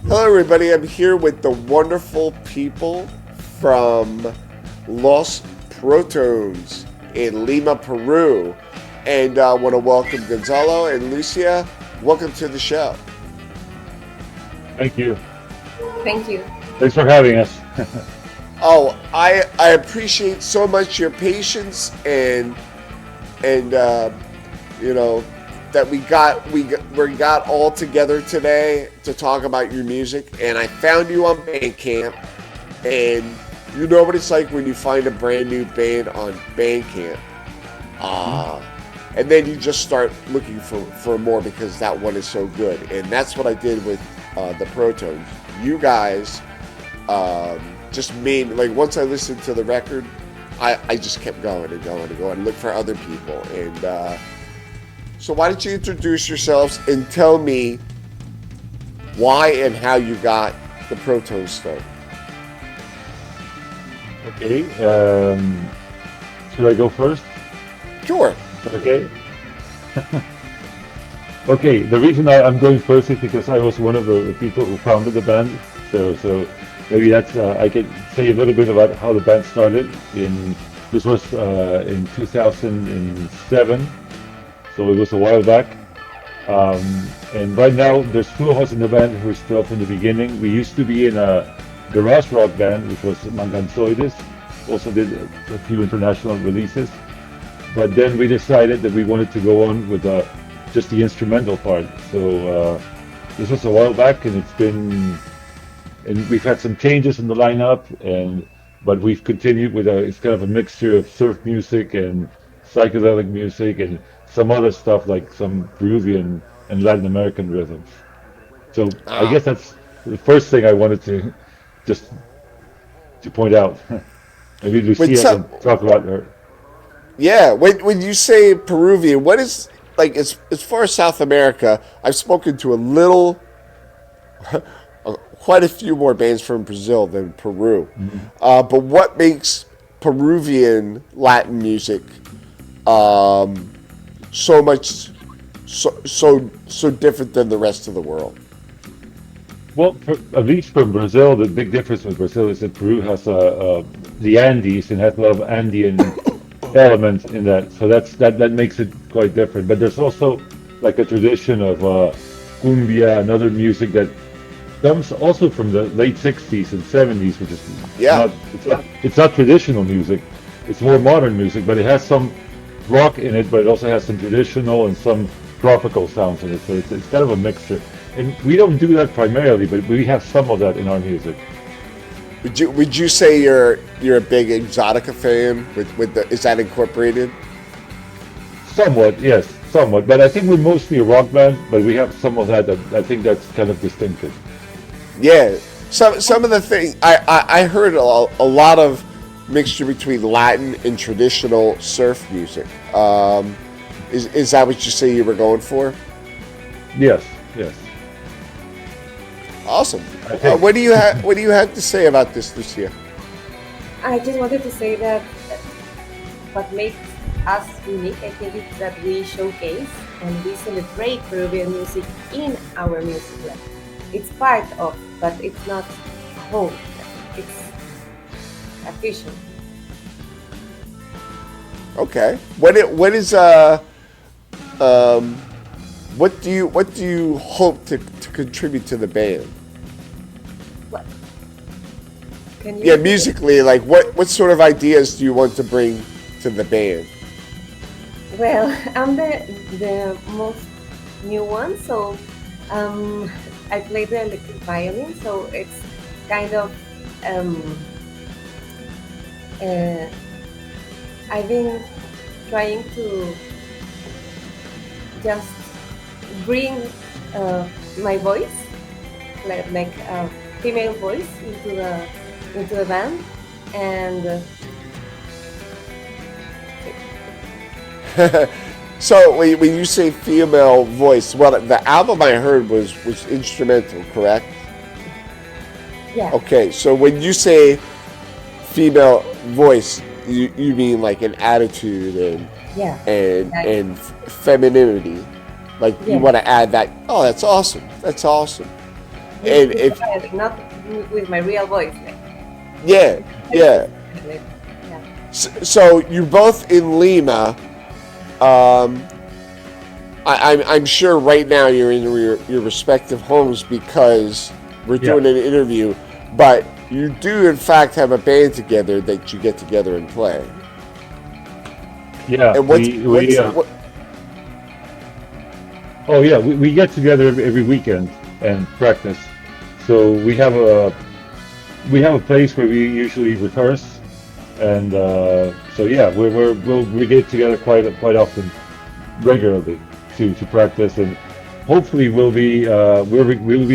Hello, everybody. I'm here with the wonderful people from Los Protones in Lima, Peru. And I want to welcome Gonzalo and Lucia. Welcome to the show. Thank you. Thank you. Thanks for having us. Oh, I appreciate so much your patience and you know that we got all together today to talk about your music. And I found you on Bandcamp, and you know what it's like when you find a brand new band on Bandcamp, and then you just start looking for more because that one is so good. And that's what I did with the Protones. You guys just made, like, once I listened to the record, I just kept going and going and going and look for other people. And so why don't you introduce yourselves and tell me why and how you got the Protones started? Okay. Should I go first? Sure. Okay. Okay. The reason I'm going first is because I was one of the people who founded the band. So maybe that's I can say a little bit about how the band started. This was in 2007. So it was a while back. And right now there's two of us in the band who are still from the beginning. We used to be in a garage rock band, which was Manganzoides. Also did a few international releases. But then we decided that we wanted to go on with just the instrumental part. So this was a while back, and we've had some changes in the lineup, but we've continued with it's kind of a mixture of surf music and psychedelic music and some other stuff like some Peruvian and Latin American rhythms. So I guess that's the first thing I wanted to point out. Maybe Lucia can talk about her. Yeah, when you say Peruvian, what is, like, as far as South America, I've spoken to quite a few more bands from Brazil than Peru. Mm-hmm. But what makes Peruvian Latin music so different than the rest of the world? Well, at least from Brazil, the big difference with Brazil is that Peru has the Andes and has a lot of Andean elements in that, so that makes it quite different. But there's also like a tradition of cumbia and other music that comes also from the late 60s and 70s, which is it's not traditional music. It's more modern music, but it has some rock in it, but it also has some traditional and some tropical sounds in it. So it's kind of a mixture. And we don't do that primarily, but we have some of that in our music. Would you say you're a big Exotica fan? Is that incorporated? Somewhat, yes, somewhat. But I think we're mostly a rock band, but we have some of that I think that's kind of distinctive. Yeah, some of the things I heard a lot of mixture between Latin and traditional surf music. Is that what you say you were going for? Yes. Awesome. What do you have to say about this, Lucia? I just wanted to say that what makes us unique, I think, is that we showcase and we celebrate Peruvian music in our music. It's part of, but it's not whole. It's a fusion. Okay. What do you hope to contribute to the band? What? Musically, like what sort of ideas do you want to bring to the band? Well, I'm the most new one, so I play the electric violin, so it's kind of I've been trying to just bring my voice, like a female voice, into the band, and So when you say female voice, well, the album I heard was instrumental, correct? yeah, Okay, so when you say female voice, you mean like an attitude and femininity, like you want to add that. Oh, that's awesome. And if not with my real voice. Like, yeah, yeah. yeah. So you're both in Lima. I'm sure right now you're in your respective homes because we're doing an interview, but you do in fact have a band together that you get together and play. Yeah, And we get together every weekend and practice. So we have a place where we usually rehearse, and we get together quite often, regularly to practice, and hopefully we'll be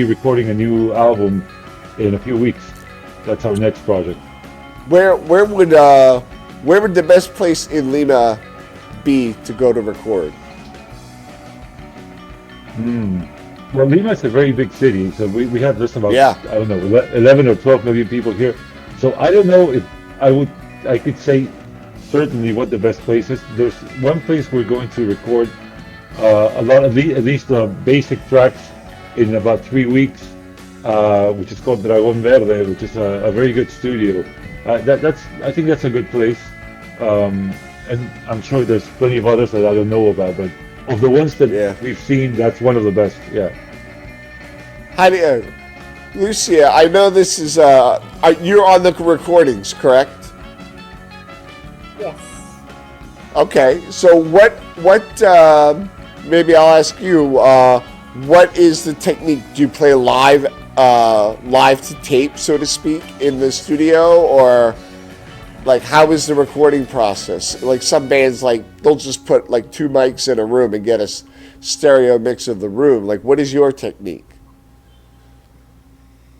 recording a new album in a few weeks. That's our next project. Where would the best place in Lima be to go to record? Well, Lima is a very big city, so we have just about I don't know 11 or 12 million people here. So I don't know if I could say certainly what the best place is. There's one place we're going to record a lot of at least the basic tracks in about 3 weeks, which is called Dragón Verde, which is a very good studio. I think that's a good place, and I'm sure there's plenty of others that I don't know about, but of the ones that we've seen, that's one of the best. Yeah. How do you, Lucia? I know this is you're on the recordings, correct? Yes. Okay, so what? Maybe I'll ask you. What is the technique? Do you play live to tape, so to speak, in the studio, or like how is the recording process? Like some bands, like they'll just put like 2 mics in a room and get a stereo mix of the room. Like, what is your technique?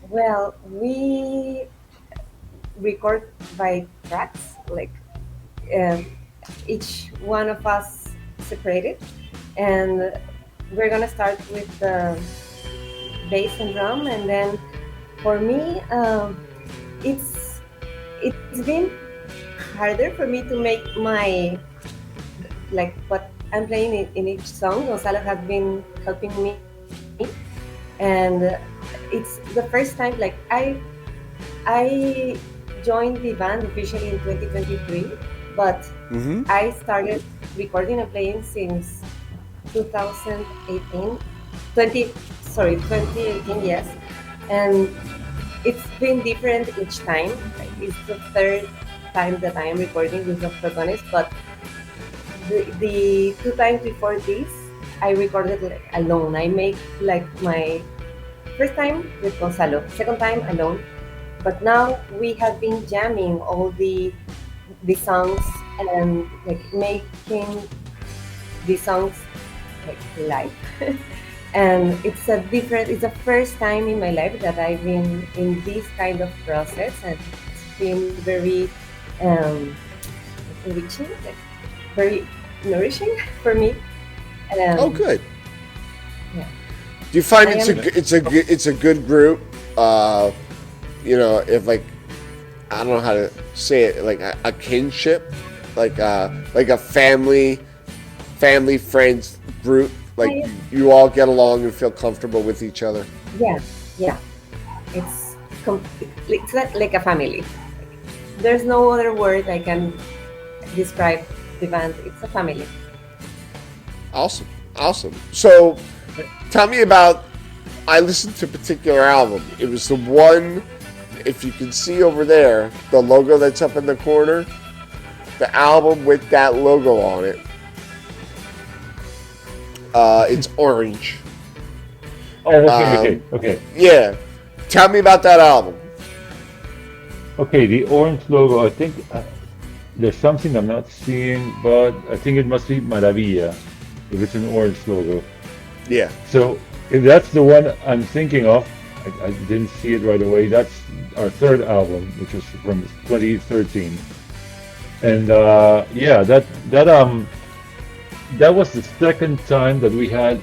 Well, we record by tracks, like each one of us separated, and we're gonna start with the bass and drum, and then for me, it's been harder for me to make my like what I'm playing in each song. Gonzalo has been helping me, and it's the first time like I joined the band officially in 2023, but I started recording and playing since 2018, 2018, yes, and it's been different each time. It's the third time that I am recording with the Protones, but the 2 times before this, I recorded like alone. I made like my first time with Gonzalo, second time alone, but now we have been jamming all the songs and like making the songs like live. And it's the first time in my life that I've been in this kind of process, and it's been very enriching, like very nourishing for me. Oh, good. Yeah. Do you find it's a good group? If like I don't know how to say it, like a kinship, like a family friends group. Like you all get along and feel comfortable with each other. Yeah. It's like a family. There's no other word I can describe the band. It's a family. Awesome. So, tell me about. I listened to a particular album. It was the one, if you can see over there, the logo that's up in the corner. The album with that logo on it. It's orange. Oh, okay. Yeah. Tell me about that album. Okay, the orange logo, I think there's something I'm not seeing, but I think it must be Maravilla, if it's an orange logo. Yeah. So, if that's the one I'm thinking of, I didn't see it right away, that's our third album, which was from 2013. And that was the second time that we had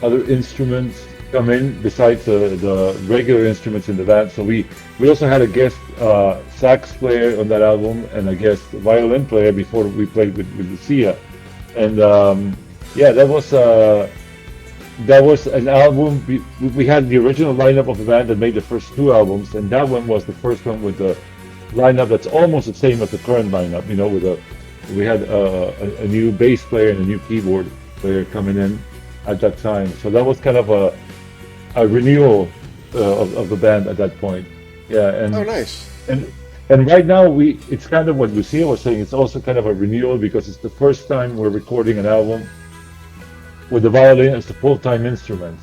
other instruments come in besides the regular instruments in the band. So we also had a guest sax player on that album and a guest violin player before we played with Lucia. And that that was an album. We had the original lineup of the band that made the first two albums, and that one was the first one with the lineup that's almost the same as the current lineup. You know, we had a new bass player and a new keyboard player coming in at that time. So that was kind of a renewal of the band at that point. Yeah, Oh, nice. and right now it's kind of what Lucia was saying. It's also kind of a renewal because it's the first time we're recording an album with the violin as the full-time instrument.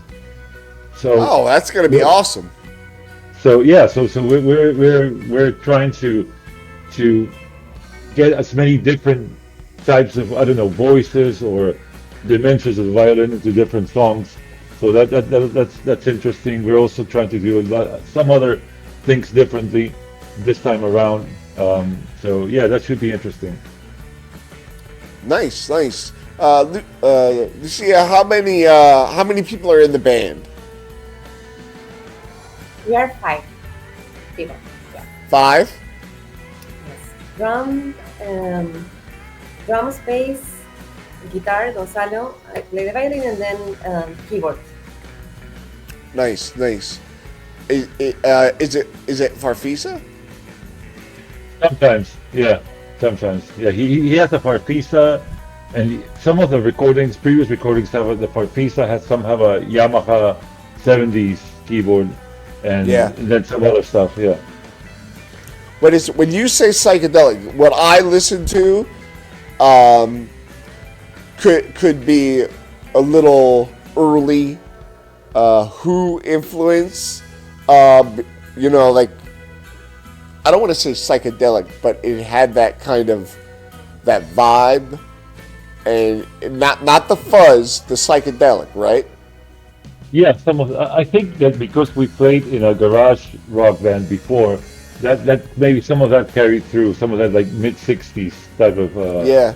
So Oh, that's gonna be awesome. so yeah, so we're trying to get as many different types of, I don't know, voices or dimensions of the violin into different songs. So that's interesting. We're also trying to do some other things differently this time around. So yeah, that should be interesting. Nice, nice. Lucia, how many people are in the band? We are 5 people. Yeah. 5. Yes. Drums, bass, guitar, Gonzalo. I play the violin, and then keyboard. Nice, nice. Is it Farfisa? Sometimes, yeah, sometimes, yeah. He has a Farfisa, and some of the recordings, previous recordings, have the Farfisa has some have a Yamaha 70s keyboard, and Yeah. then some other stuff. Yeah. But it's when you say psychedelic, what I listen to, could be a little early, Who influence. You know, like I don't want to say psychedelic, but it had that kind of that vibe, and not the fuzz, the psychedelic, right? Yeah, some of I think that because we played in a garage rock band before, that maybe some of that carried through, some of that like mid '60s type of Yeah,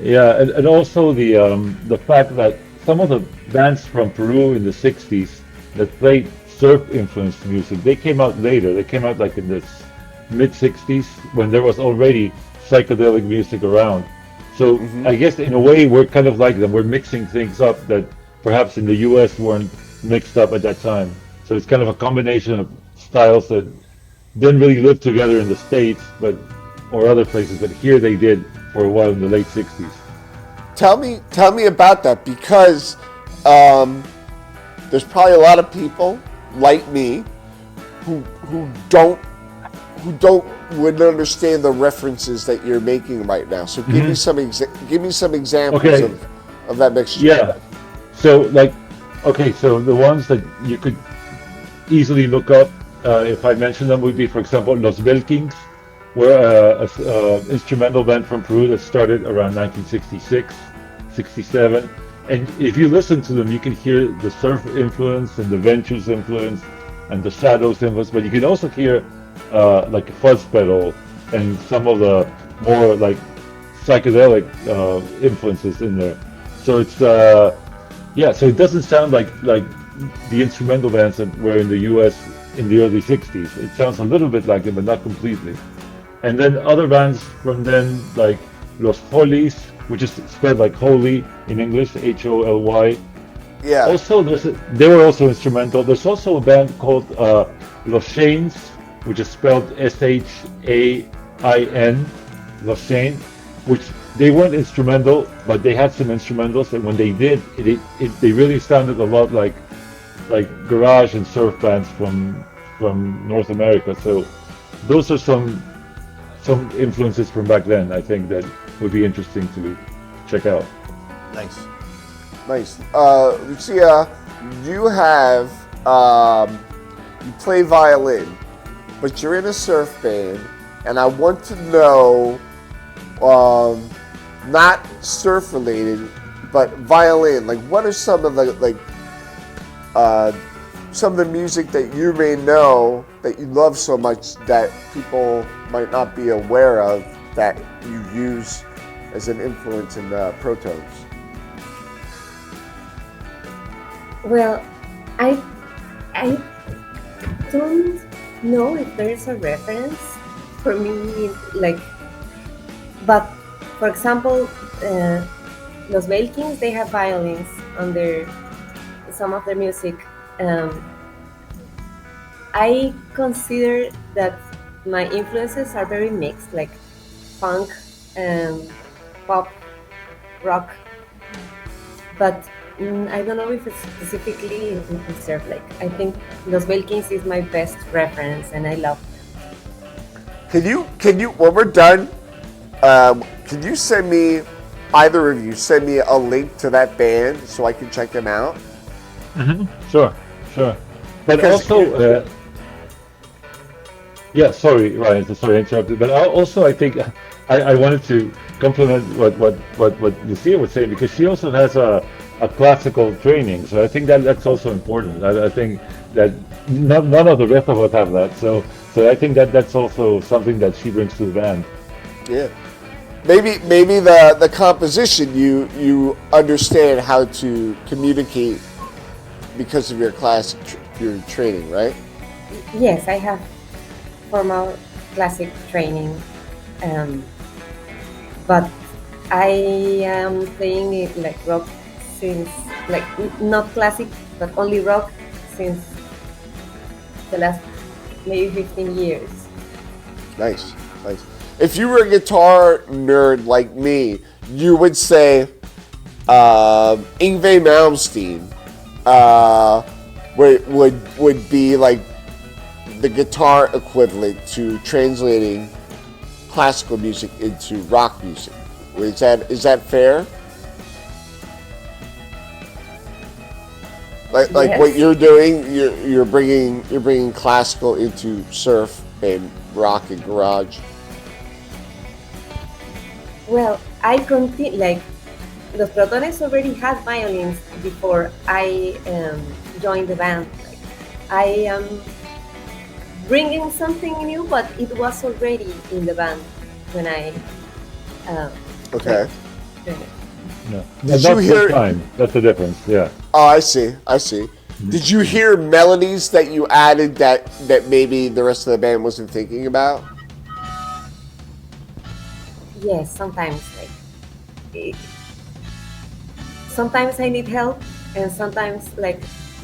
yeah, and also the fact that some of the bands from Peru in the '60s that played surf influenced music, they came out later. They came out like in the mid '60s when there was already psychedelic music around. So I guess in a way we're kind of like them. We're mixing things up that perhaps in the U.S. weren't mixed up at that time. So it's kind of a combination of styles that didn't really live together in the States, but or other places, but here they did for a while in the late '60s. tell me about that, because there's probably a lot of people like me who don't wouldn't understand the references that you're making right now. So give me some examples Okay. of that mixture. Yeah. So like, okay, so the ones that you could easily look up, if I mention them, would be, for example, Los Belkings, were a instrumental band from Peru that started around 1966, 67. And if you listen to them, you can hear the surf influence and the Ventures influence and the Shadows influence, but you can also hear like a fuzz pedal and some of the more like psychedelic influences in there. So it's yeah, so it doesn't sound like the instrumental bands that were in the U.S. in the early '60s. It sounds a little bit like it, but not completely. And then other bands from then, like Los Holis, which is spelled like holy in English, Holy. Yeah. Also, they were also instrumental. There's also a band called Los Shains, which is spelled Shain, Los Shain, which they weren't instrumental, but they had some instrumentals, and when they did, they really sounded a lot like garage and surf bands from North America. So those are some influences from back then, I think, that would be interesting to check out. Nice. Nice. Lucia, you have you play violin, but you're in a surf band, and I want to know, not surf related, but violin. Like, what are some of the some of the music that you may know that you love so much that people might not be aware of that you use as an influence in Protones? Well, I don't know if there's a reference for me, like, but for example, Los Belkings, they have violins on their some of their music, um, I consider that my influences are very mixed, like funk, pop, rock, but I don't know if it's specifically in surf. Like I think Los Belkins is my best reference, and I love. Can you when we're done, can you send me, either of you, send me a link to that band so I can check them out? Sure, sure. But Because- also, yeah, sorry, Ryan, sorry I interrupted. But also, I think I wanted to compliment what Lucia was saying, because she also has a classical training. So I think that's also important. I think that none of the rest of us have that. So I think that's also something that she brings to the band. Yeah. Maybe the composition you understand how to communicate because of your your training, right? Yes, I have formal classic training, but I am playing it like rock since, like not classic, but only rock since the last maybe 15 years. Nice, nice. If you were a guitar nerd like me, you would say Yngwie Malmsteen would be like the guitar equivalent to translating classical music into rock music. Is that fair? Like Yes. what you're doing, you're bringing classical into surf and rock and garage. Well, I continue, like Los Protones already had violins before I joined the band. Like, I am bringing something new, but it was already in the band when I Okay. joined it. No, Did that's you the hear- time. That's the difference. Yeah. Oh, I see. Did you hear melodies that you added that maybe the rest of the band wasn't thinking about? Yes, sometimes sometimes I need help, and sometimes like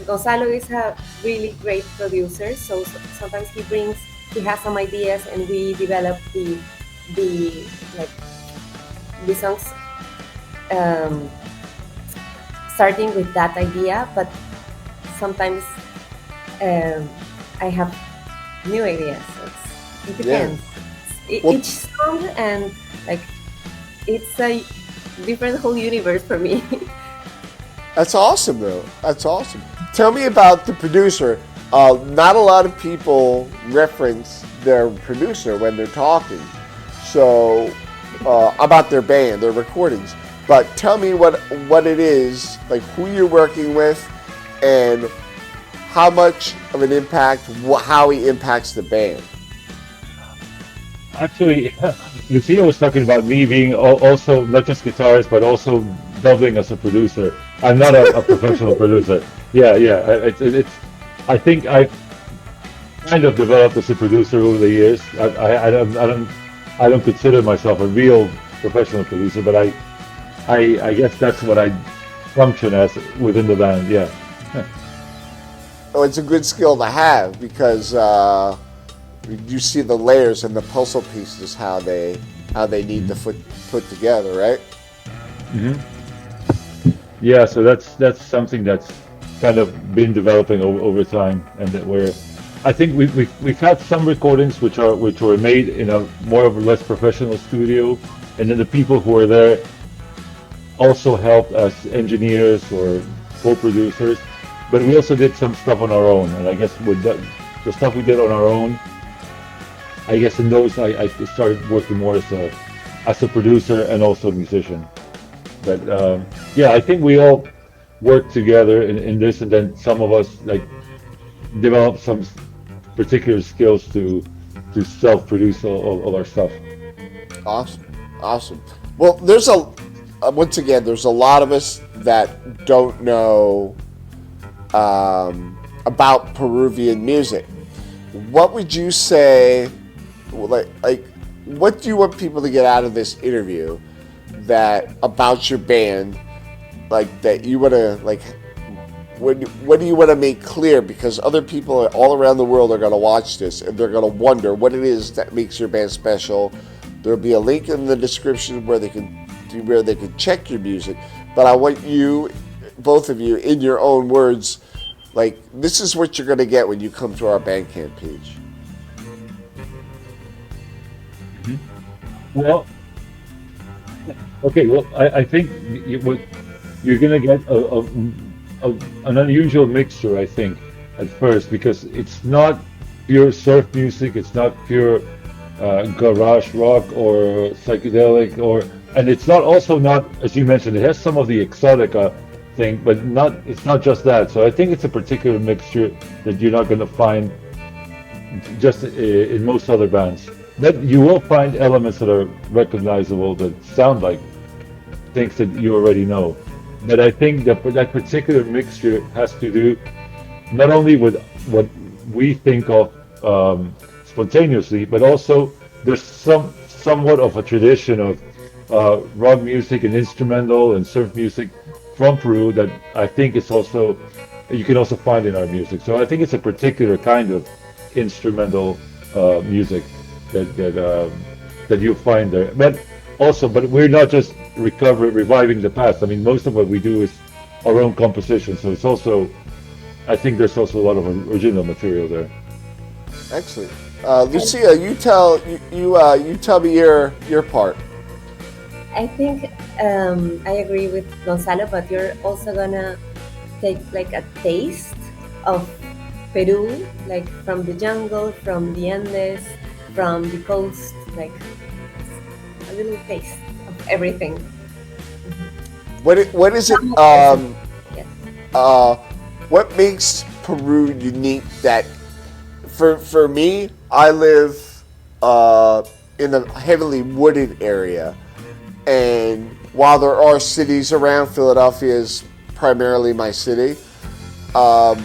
Gonzalo is a really great producer, so sometimes he has some ideas, and we develop the like the songs starting with that idea, but sometimes I have new ideas. It depends. Well- Each song, and like it's a different whole universe for me. That's awesome, though. That's awesome. Tell me about the producer. Not a lot of people reference their producer when they're talking. So about their band, their recordings. But tell me what it is, like who you're working with, and how much of an impact, how he impacts the band. Actually, Lucia was talking about me being also not just guitarist, but also doubling as a producer. I'm not a professional producer. Yeah. It's. I think I've kind of developed as a producer over the years. I don't consider myself a real professional producer, but I guess that's what I function as within the band. Yeah. Oh, it's a good skill to have because you see the layers and the puzzle pieces how they need to put together, right? Yeah, so that's something that's kind of been developing over time, and that I think we've had some recordings which were made in a more or less professional studio, and then the people who were there also helped as engineers or co-producers, but we also did some stuff on our own, and I guess with the stuff we did on our own, I guess in those I started working more as a producer and also a musician. But yeah, I think we all work together in this, and then some of us like develop some particular skills to self-produce all our stuff. Awesome. Well, there's once again, there's a lot of us that don't know about Peruvian music. What would you say, like, what do you want people to get out of this interview about your band, like that you want to what do you want to make clear? Because other people all around the world are going to watch this and they're going to wonder what it is that makes your band special. There'll be a link in the description where they can check your music. But I want you, both of you, in your own words, like, this is what you're going to get when you come to our Bandcamp page. Well, okay. Well, I think you're going to get an unusual mixture, I think, at first, because it's not pure surf music. It's not pure garage rock or psychedelic, and it's not, as you mentioned, it has some of the exotica thing, but it's not just that. So I think it's a particular mixture that you're not going to find just in most other bands. That you will find elements that are recognizable, that sound like things that you already know. But I think that particular mixture has to do not only with what we think of spontaneously, but also there's somewhat of a tradition of rock music and instrumental and surf music from Peru that I think you can also find in our music. So I think it's a particular kind of instrumental music that you'll find there. But we're not just reviving the past. I mean, most of what we do is our own composition. So it's also, I think there's also a lot of original material there. Excellent. Lucia, you tell me your part. I think I agree with Gonzalo, but you're also gonna take like a taste of Peru, like from the jungle, from the Andes, from the coast, like a little taste of everything. What is it? Yes. What makes Peru unique? That for me, I live in a heavily wooded area. And while there are cities around, Philadelphia is primarily my city. I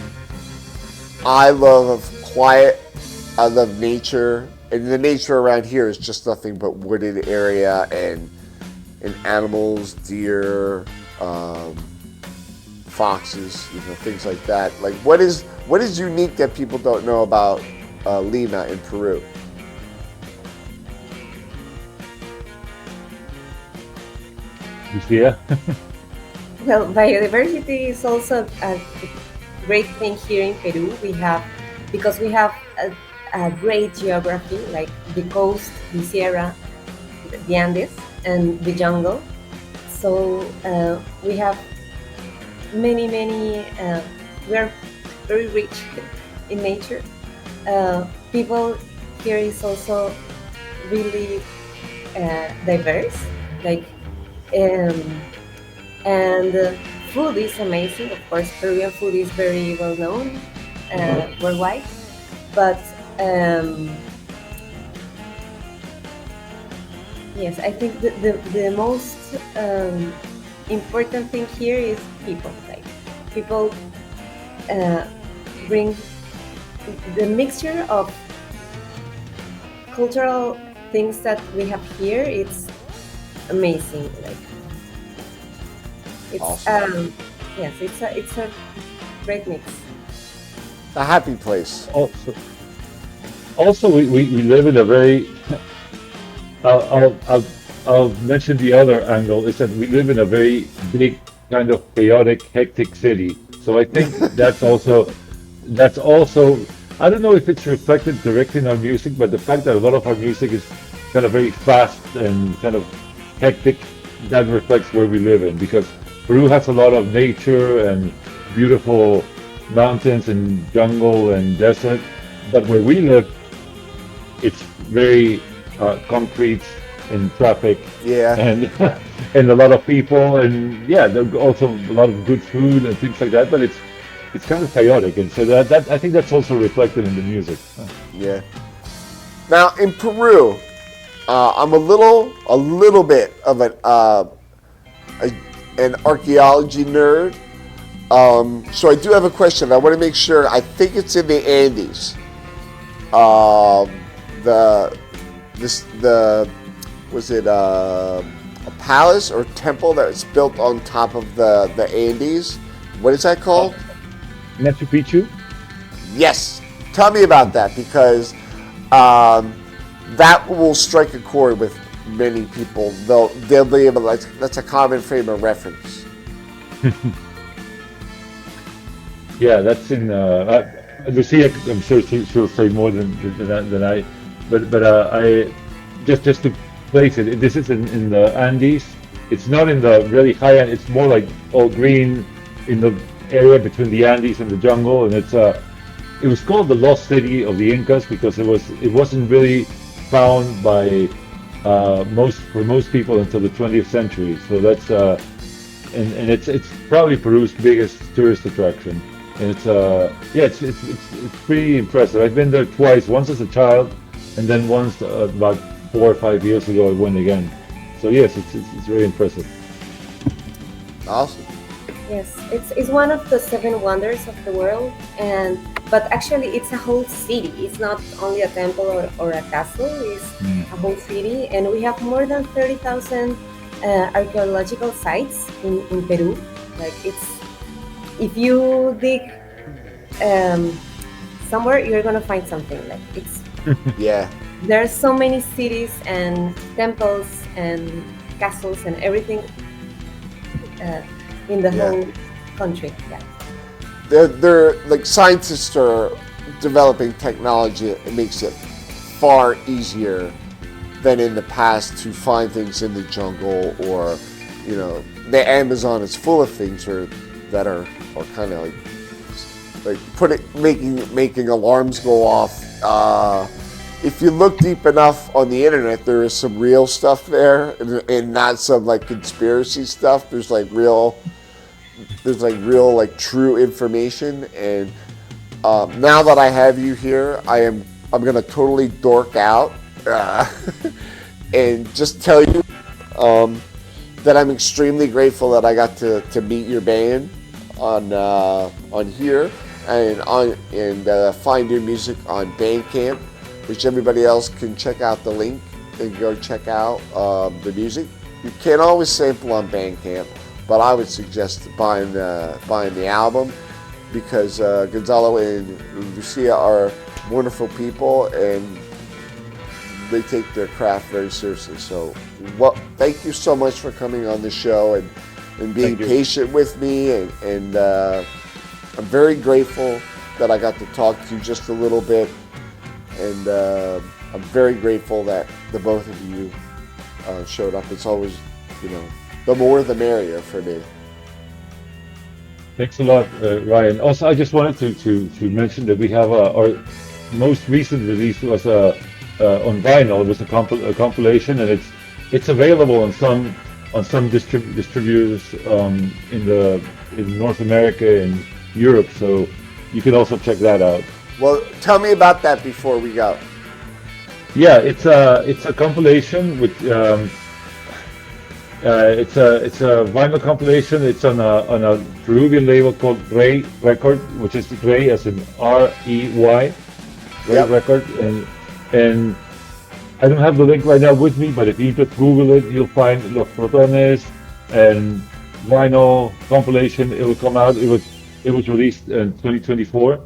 love quiet. I love nature, and the nature around here is just nothing but wooded area and animals, deer, foxes, things like that. Like, what is unique that people don't know about Lima in Peru? Yeah. Well, biodiversity is also a great thing here in Peru. Because we have a great geography, like the coast, the Sierra, the Andes, and the jungle. So we have many. We are very rich in nature. People here is also really diverse, like. And food is amazing. Of course, Peruvian food is very well known worldwide. But yes, I think the most important thing here is people. Like, people bring the mixture of cultural things that we have here. It's amazing. Like, it's awesome. Yes, it's a great mix. A happy place. Also, we live in a very. I'll mention the other angle is that we live in a very big, kind of chaotic, hectic city. So I think that's also. I don't know if it's reflected directly in our music, but the fact that a lot of our music is kind of very fast and kind of hectic, that reflects where we live in, because Peru has a lot of nature and beautiful mountains and jungle and desert, but where we live, it's very concrete and traffic, and and a lot of people, and there's also a lot of good food and things like that, but it's kind of chaotic, and so that I think that's also reflected in the music. Yeah. Now in Peru, I'm a little bit of an archaeology nerd. So I do have a question. I want to make sure. I think it's in the Andes. Was it a palace or temple that was built on top of the Andes? What is that called? Machu Picchu. Yes. Tell me about that, because that will strike a chord with many people. They'll be able to, that's a common frame of reference. Yeah, that's in Lucia. I'm sure she'll say more than I. But I just to place it. This is in the Andes. It's not in the really high end. It's more like all green in the area between the Andes and the jungle, and it was called the lost city of the Incas because it wasn't really found by most people until the 20th century. So that's and it's probably Peru's biggest tourist attraction. And it's pretty impressive. I've been there twice. Once as a child, and then once about 4 or 5 years ago I went again. So yes, it's very impressive. Awesome. Yes, it's one of the seven wonders of the world, but actually it's a whole city. It's not only a temple or a castle. It's a whole city, and we have more than 30,000 archaeological sites in Peru. Like if you dig somewhere, you're gonna find something. Like it's Yeah. there are so many cities and temples and castles and everything in the whole country. Yeah. They're like, scientists are developing technology that makes it far easier than in the past to find things in the jungle, or the Amazon is full of things that are kind of making alarms go off. If you look deep enough on the internet, there is some real stuff there, and not some like conspiracy stuff. There's real true information. And now that I have you here, I'm gonna totally dork out and just tell you that I'm extremely grateful that I got to meet your band on here and find your music on Bandcamp, which everybody else can check out the link and go check out the music. You can't always sample on Bandcamp, but I would suggest buying the album, because Gonzalo and Lucia are wonderful people and they take their craft very seriously. So, thank you so much for coming on the show and being patient with me, and I'm very grateful that I got to talk to you just a little bit, and I'm very grateful that the both of you showed up. It's always, the more the merrier for me. Thanks a lot, Ryan. Also, I just wanted to mention that we have our most recent release was on vinyl. It was a compilation, and it's available on some distributors in North America and Europe. So you can also check that out. Well, tell me about that before we go. Yeah, it's a compilation with it's a vinyl compilation. It's on a Peruvian label called Rey Record, which is Rey as in R-E-Y, Rey Record, and I don't have the link right now with me, but if you just Google it, you'll find Los Protones and vinyl compilation. It will come out. It was released in 2024,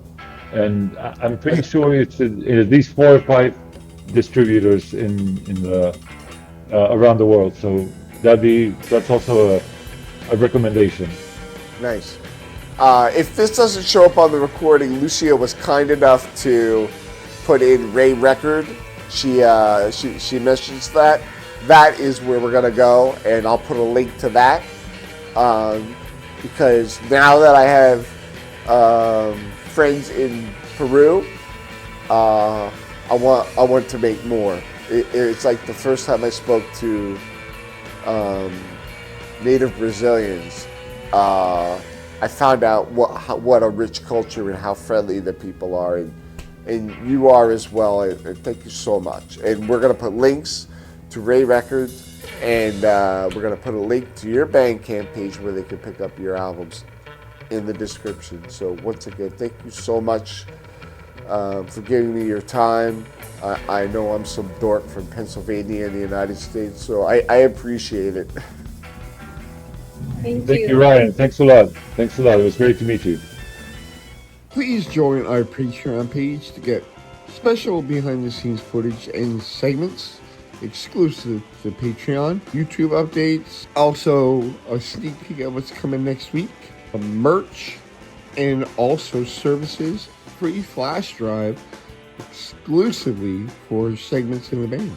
and I'm pretty sure it's in at least 4 or 5 distributors in the around the world. So that's also a recommendation. Nice. If this doesn't show up on the recording, Lucia was kind enough to put in Rey Record. She mentions that. That is where we're gonna go, and I'll put a link to that, because now that I have friends in Peru, I want to make more. It's like the first time I spoke to native Brazilians, I found out what a rich culture and how friendly the people are, and you are as well. And thank you so much. And we're gonna put links to Rey Records, and we're gonna put a link to your Bandcamp page where they can pick up your albums in the description. So once again, thank you so much for giving me your time. I know I'm some dork from Pennsylvania in the United States, so I appreciate it. Thank Thank you. you, Ryan. Thanks a lot. It was great to meet you. Please join our Patreon page to get special behind-the-scenes footage and segments exclusive to Patreon, YouTube updates, also a sneak peek of what's coming next week, merch, and also services, free flash drive exclusively for segments in the band.